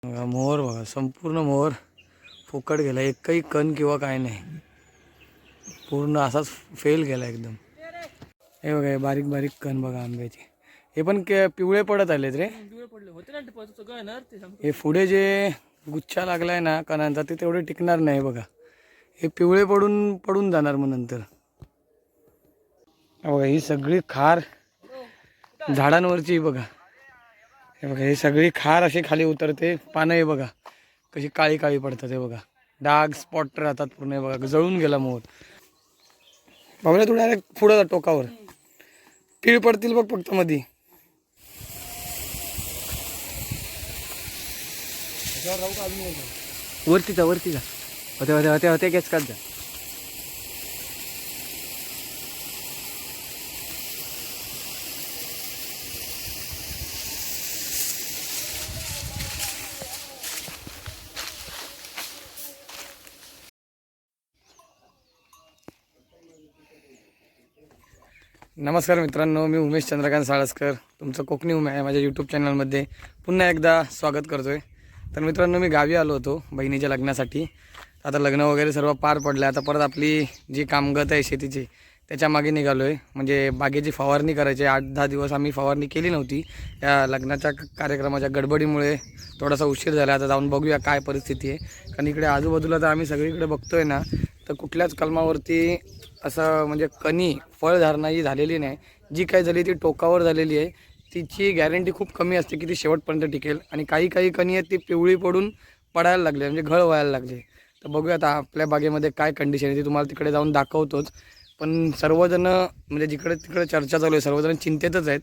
बघा मोहर, बघा संपूर्ण मोहर फुकट गेला, एकही कण किंवा काय नाही, पूर्ण असाच फेल गेला एकदम. हे बघा हे बारीक बारीक कण बघा आंब्याचे, हे पण पिवळे पडत आलेत रे. हे पुढे जे गुच्छा लागलाय ना कणांचा ते तेवढे टिकणार नाही बघा, हे पिवळे पडून पडून जाणार मग नंतर. बघा ही सगळी खार झाडांवरची बघा, हे बघा हे सगळी खार अशी खाली उतरते. पानं हे बघा कशी काळी काळी पडतात, हे बघा डाग स्पॉट राहतात पूर्ण. हे बघा जळून गेला मोहर. बाबा तू डायरेक्ट पुढं जा टोकावर, पीळ पडतील बघ फक्त मधी. वरती जा वरती जा, होते होते होते होते गॅस काढ जा. नमस्कार मित्रांनो, मी उमेश चंद्रकांत साळसकर, तुमचं कोकणी उमे आहे माझ्या यूट्यूब चॅनलमध्ये पुन्हा एकदा स्वागत करतो आहे. तर मित्रांनो मी गावी आलो होतो बहिणीच्या लग्नासाठी. आता लग्न वगैरे सर्व पार पडलं, आता परत आपली जी कामगत आहे शेतीची त्याच्या मागे निघालो आहे. म्हणजे बागेची फवारणी करायची. 8-10 दिवस आम्ही फवारणी केली नव्हती, या लग्नाच्या कार्यक्रमाच्या गडबडीमुळे थोडासा उशीर झाला. आता जाऊन बघूया काय परिस्थिती आहे, कारण इकडे आजूबाजूला तर आम्ही सगळीकडे बघतोय ना, तर कुठल्याच कलमावरती असं म्हणजे कणी फळधारणा ही झालेली नाही. जी काय झाली ती टोकावर झालेली आहे, तिची गॅरंटी खूप कमी असते की ती शेवटपर्यंत टिकेल. आणि काही काही कणी आहेत ती पिवळी पडून पडायला लागले, म्हणजे घळ व्हायला लागले. तर बघूया आता आपल्या बागेमध्ये काय कंडिशन आहे ती तुम्हाला तिकडे जाऊन दाखवतोच. पण सर्वजण म्हणजे जिकडे तिकडे चर्चा चालू आहे, सर्वजण चिंतेतच आहेत.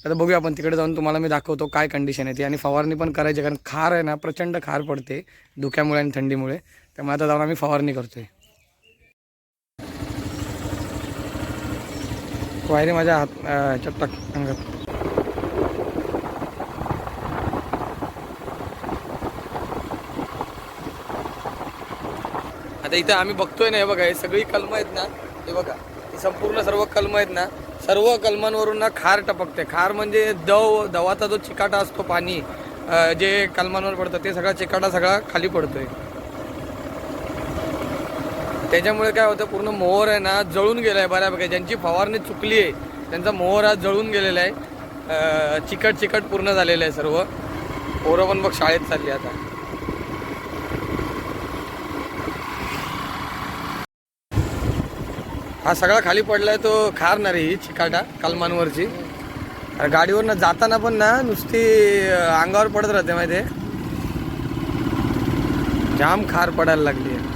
आता बघूया आपण तिकडे जाऊन तुम्हाला मी दाखवतो काय कंडिशन आहे ती. आणि फवारणी पण करायची, कारण खार आहे ना प्रचंड खार पडते धुक्यामुळे आणि थंडीमुळे. त्यामुळे आता जाऊन आम्ही फवारणी करतोय. वायरी माझ्या ह्याच्यात टाक अंगात. आता इथं आम्ही बघतोय ना, हे बघा हे सगळी कलमं आहेत ना, हे बघा ही संपूर्ण सर्व कलमं आहेत ना, सर्व कलमांवरून ना खार टपकते. खार म्हणजे दवाचा जो चिकाटा असतो, पाणी जे कलमांवर पडतं ते सगळा चिकाटा सगळा खाली पडतोय. त्याच्यामुळे काय होतं, पूर्ण मोहर आहे ना जळून गेला आहे बऱ्यापैकी. ज्यांची फवारणी चुकली आहे त्यांचा मोहर हा जळून गेलेला आहे, चिकट चिकट पूर्ण झालेलं आहे सर्व. पोरं पण बघ शाळेत चालली आता. हा सगळा खाली पडलाय तो खार ना रे, ही चिकाटा कलमांवरची. गाडीवरनं जाताना पण ना नुसती अंगावर पडत राहते माहिती आहे, जाम खार पडायला लागली आहे.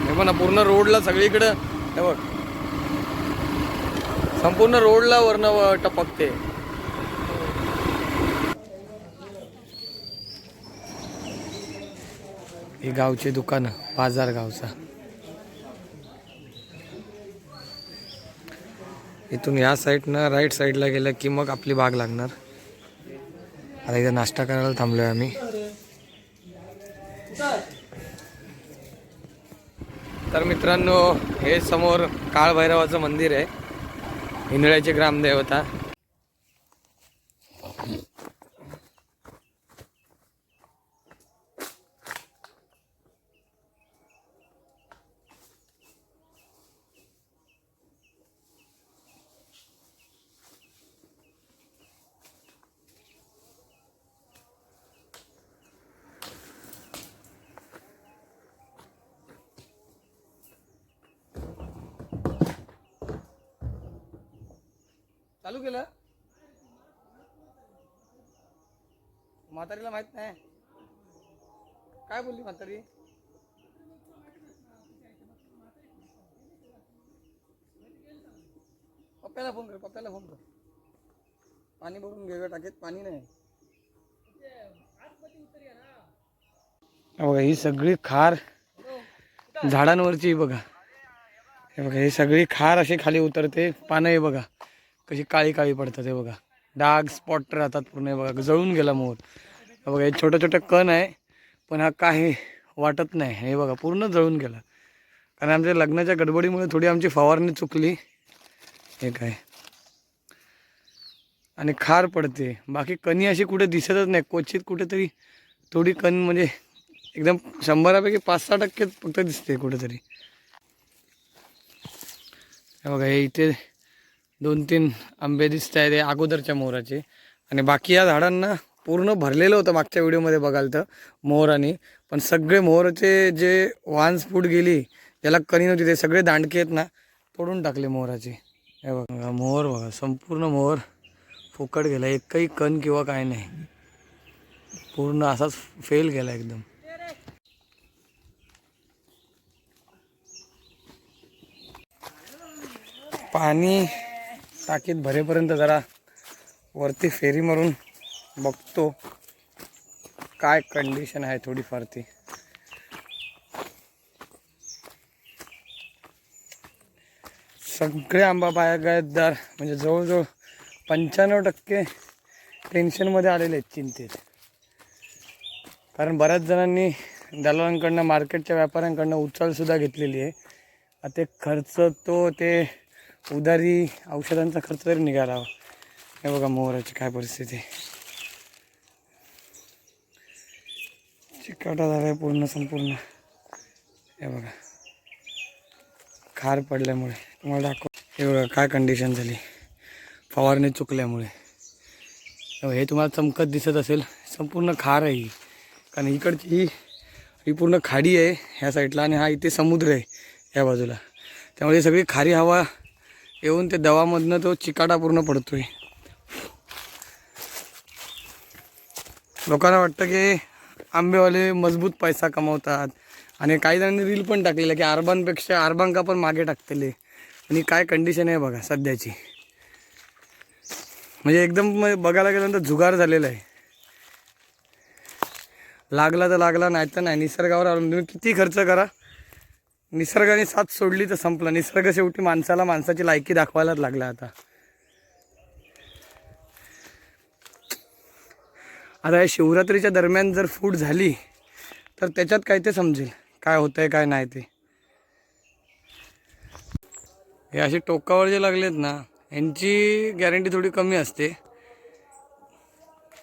हे पण पूर्ण रोडला सगळीकडं हे बघ, संपूर्ण रोडला वरनं टपकते. ही गावची दुकानं, बाजार गावचा. इथून या साईडनं राईट साईडला गेलं की मग आपली बाग लागणार. आता इथं नाश्ता करायला थांबलोय आम्ही. तर मित्रांनो हे समोर काळभैरवाचं मंदिर आहे, इंदळ्याचे ग्रामदेवता. चालू केलं, म्हातारीला माहित नाही काय बोलली म्हातारी. पप्प्याला फोन कर, पप्प्याला फोन कर. पाणी भरून घेऊया टाकीत, पाणी नाही. बघा ही सगळी खार झाडांवरची बघा, हे बघा ही सगळी खार अशी खाली उतरते. पानं हे बघा कशी काळी काळी पडतात, हे बघा डाग स्पॉट राहतात पूर्ण. हे बघा जळून गेला मोहर. हे बघा हे छोटं छोटं कण आहे, पण हा काही वाटत नाही. हे बघा पूर्ण जळून गेला, कारण आमच्या लग्नाच्या गडबडीमुळे थोडी आमची फवारणी चुकली. हे काय आणि खार पडते. बाकी कणी अशी कुठे दिसतच नाही, क्वचित कुठेतरी थोडी कण म्हणजे एकदम 100पैकी 5-6% फक्त दिसते कुठेतरी. हे बघा, हे इथे 2-3 आंबे दिसत आहेत हे अगोदरच्या मोहराचे. आणि बाकी या झाडांना पूर्ण भरलेलं होतं मागच्या व्हिडिओमध्ये बघाल तर मोहराने. पण सगळे मोहराचे जे वान्स फूट गेली, ज्याला कणी नव्हती, ते सगळे दांडके आहेत ना तोडून टाकले मोहराचे. हे बघा मोहर, बघा संपूर्ण मोहर फुकट गेला, एकही कण किंवा काय नाही, पूर्ण असाच फेल गेला एकदम. पाणी टाकीत भरेपर्यंत जरा वरती फेरी मारून बघतो काय कंडिशन आहे थोडीफार ती. सगळे आंबा बागायतदार म्हणजे जवळजवळ 95% टेन्शनमध्ये आलेले आहेत, चिंतेत. कारण बऱ्याच जणांनी दलालांकडनं, मार्केटच्या व्यापाऱ्यांकडनं उचलसुद्धा घेतलेली आहे. आता ते खर्च, तो ते उधारी औषधांचा खर्च तरी निघाला. हे बघा मोहराची काय परिस्थिती आहे, चिकाटा झाला आहे पूर्ण संपूर्ण. हे बघा खार पडल्यामुळे, तुम्हाला दाखव. हे बघा काय कंडिशन झाली फवारणी चुकल्यामुळे. हे तुम्हाला चमकत दिसत असेल, संपूर्ण खार आहे ही. कारण इकडची ही पूर्ण खाडी आहे ह्या साईडला, आणि हा इथे समुद्र आहे या बाजूला. त्यामुळे सगळी खारी हवा येऊन ते दवामधनं तो चिकाटा पूर्ण पडतोय. लोकांना वाटतं की आंबेवाले मजबूत पैसा कमवतात, आणि काही जणांनी रील पण टाकलेलं की अर्बांपेक्षा अर्बांका पण मागे टाकतेले. आणि काय कंडिशन आहे बघा सध्याची, म्हणजे एकदम बघायला गेल्यानंतर जुगार झालेला आहे. लागला तर लागला, नाही तर नाही. निसर्गावर तुम्ही किती खर्च करा, निसर्गाने साथ सोडली तर संपला. निसर्ग शेवटी माणसाला माणसाची लायकी दाखवायलाच लागला आता. आता या शिवरात्रीच्या दरम्यान जर फूट झाली तर त्याच्यात काय ते समजेल काय होतंय काय नाही ते. हे असे टोकावर जे लागलेत ना, यांची गॅरंटी थोडी कमी असते,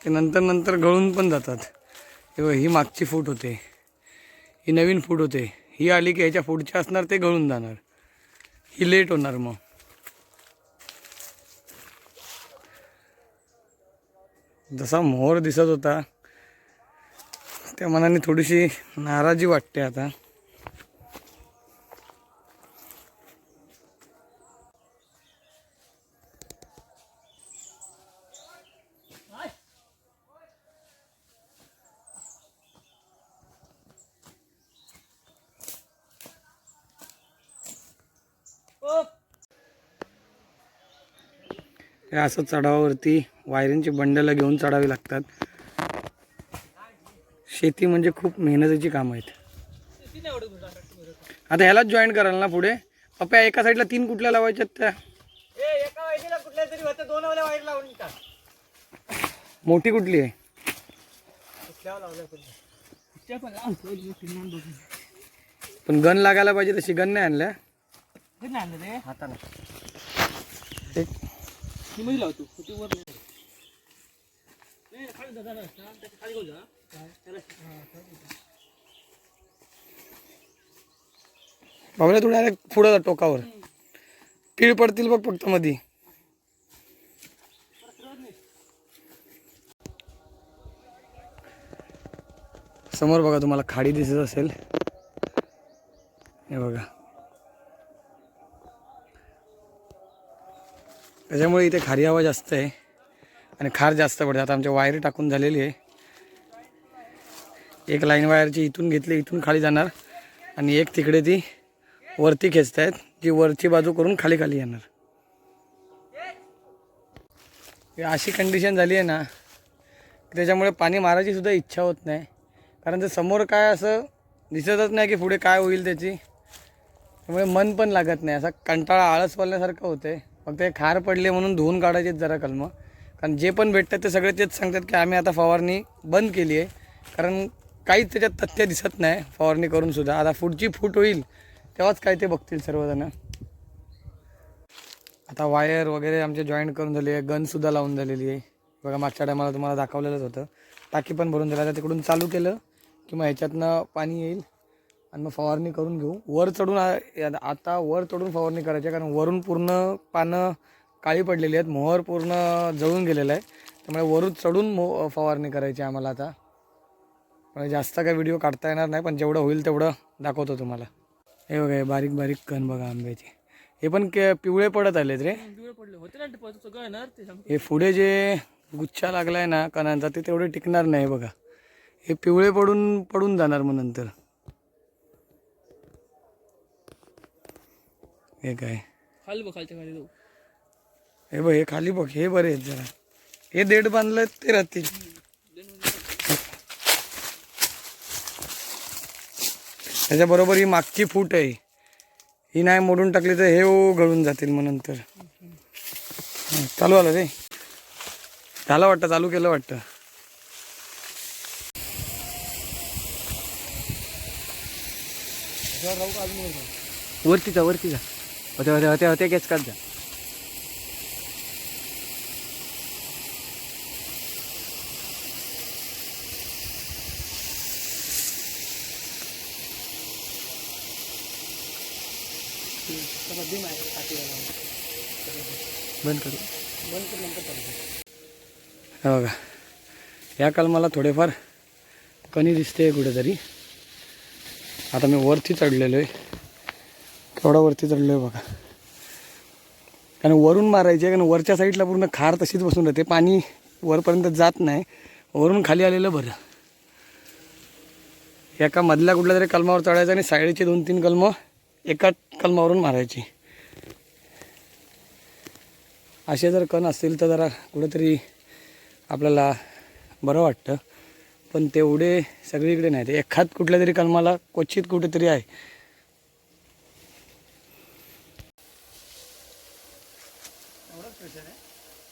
ते नंतर गळून पण जातात. ही मागची फूट होते, ही नवीन फूट होते, ही आली की ह्याच्या पुढच्या असणार ते गळून जाणार, ही लेट होणार. मग जसा मोहर दिसत होता त्या मनाने थोडीशी नाराजी वाटते आता. हे असं चढावावरती वायरिंगची बंडला घेऊन चढावी लागतात. शेती म्हणजे खूप मेहनतीची काम आहेत. आता ह्यालाच जॉईन कराल ना पुढे पप्या, एका साईडला 3 कुठल्या लावायच्यात त्या? एका वायरीला कुठल्या तरी होतं, 2 वाल्या वायर लावून टाक. मोठी कुठली आहे? पण गन लागायला पाहिजे तशी गन नाही आणल्या. बाबा थोड्या पुढं जा टोकावर, कीड पडतील बघ फक्त मधी. समोर बघा तुम्हाला खाडी दिसत असेल, हे बघा. त्याच्यामुळे इथे खारी हवा जास्त आहे आणि खार जास्त पडते. आता आमच्या वायर टाकून झालेली आहे. एक लाईन वायरची इथून घेतली, इथून खाली जाणार, आणि एक तिकडे ती वरती खेचतायत, जी वरची बाजू करून खाली खाली येणार. अशी कंडिशन झाली आहे ना, त्याच्यामुळे पाणी मारायची सुद्धा इच्छा होत नाही. कारण ते समोर काय असं दिसतच नाही की पुढे काय होईल त्याची, त्यामुळे मन पण लागत नाही. असा कंटाळा, आळस पडल्यासारखं होतं आहे. फक्त हे खार पडले म्हणून धुवून काढायचेत जरा कलमं. कारण जे पण भेटतात ते सगळे तेच सांगतात की आम्ही आता फवारणी बंद केली आहे, कारण काहीच त्याच्यात तथ्य दिसत नाही फवारणी करूनसुद्धा. आता पुढची फूट होईल तेव्हाच काय ते बघतील सर्वजण. आता वायर वगैरे आमचे जॉईंट करून झाली आहे, गनसुद्धा लावून झालेली आहे. बघा मागच्या टायमाला तुम्हाला दाखवलेलंच होतं. टाकी पण भरून झाली. आता तिकडून चालू केलं की मग ह्याच्यातनं पाणी येईल आणि मग फवारणी करून घेऊ. वर चढून आता वर चढून फवारणी करायची आहे, कारण वरून पूर्ण पानं काळी पडलेली आहेत, मोहर पूर्ण जळून गेलेलं आहे. त्यामुळे वरून चढून फवारणी करायची आम्हाला आता. म्हणजे जास्त काही व्हिडिओ काढता येणार नाही, पण जेवढं होईल तेवढं दाखवतो तुम्हाला. हे बघा हे बारीक बारीक कण बघा आंब्याचे. हे पण पिवळे पडत आलेत रे. हे पुढे जे गुच्छा लागलाय ना कणांचा ते तेवढे टिकणार नाही बघा. हे पिवळे पडून जाणार मग नंतर. हे काय खाली बघ, खालच्या खाली जाऊ. हे बघ हे खाली बघ, हे बरे आहेत जरा. हे देठ बांधलं ते राहतील. त्याच्याबरोबर ही मागची फूट आहे, ही नाही मोडून टाकली तर हे गळून जातील मग नंतर. चालू आलं रे, झालं वाटतं, चालू केलं वाटतं. वरती जा, वरती जा. होते गॅस काढ जा. बंद करू. हे बघा या काल मला थोडेफार कणी दिसते कुठेतरी. आता मी वरती चढलेलो आहे, केवढा वरती चढलो आहे बघा. कारण वरून मारायचे, कारण वरच्या साईडला पूर्ण खार तशीच बसून राहते, पाणी वरपर्यंत जात नाही. वरून खाली आलेलं बरं. एका मधल्या कुठल्या तरी कलमावर चढायचं आणि साईडचे 2-3 कलमं एका कलमावरून मारायची. असे जर कण असतील तर जरा कुठेतरी आपल्याला बरं वाटतं, पण तेवढे सगळीकडे नाही. ते एखाद कुठल्या तरी कलमाला क्वचित कुठेतरी आहे.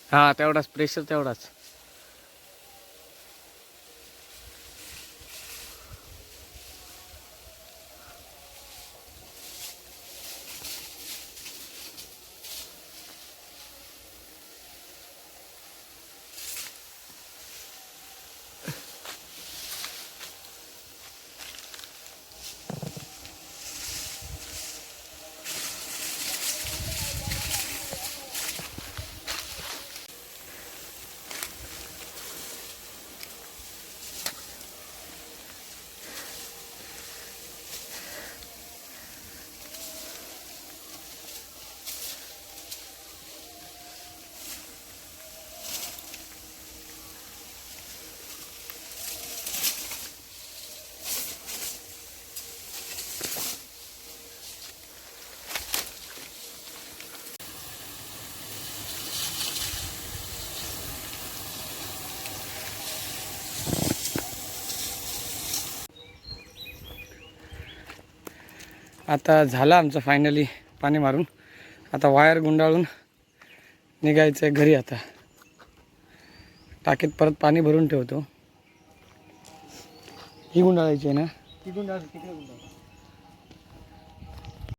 हा तेवढाच प्रेशर, तेवढाच. आता झालं आमचं फायनली पाणी मारून. आता वायर गुंडाळून निघायचं आहे घरी. आता टाकीत परत पाणी भरून ठेवतो. ही गुंडाळायची आहे ना, तिकडून तिकडे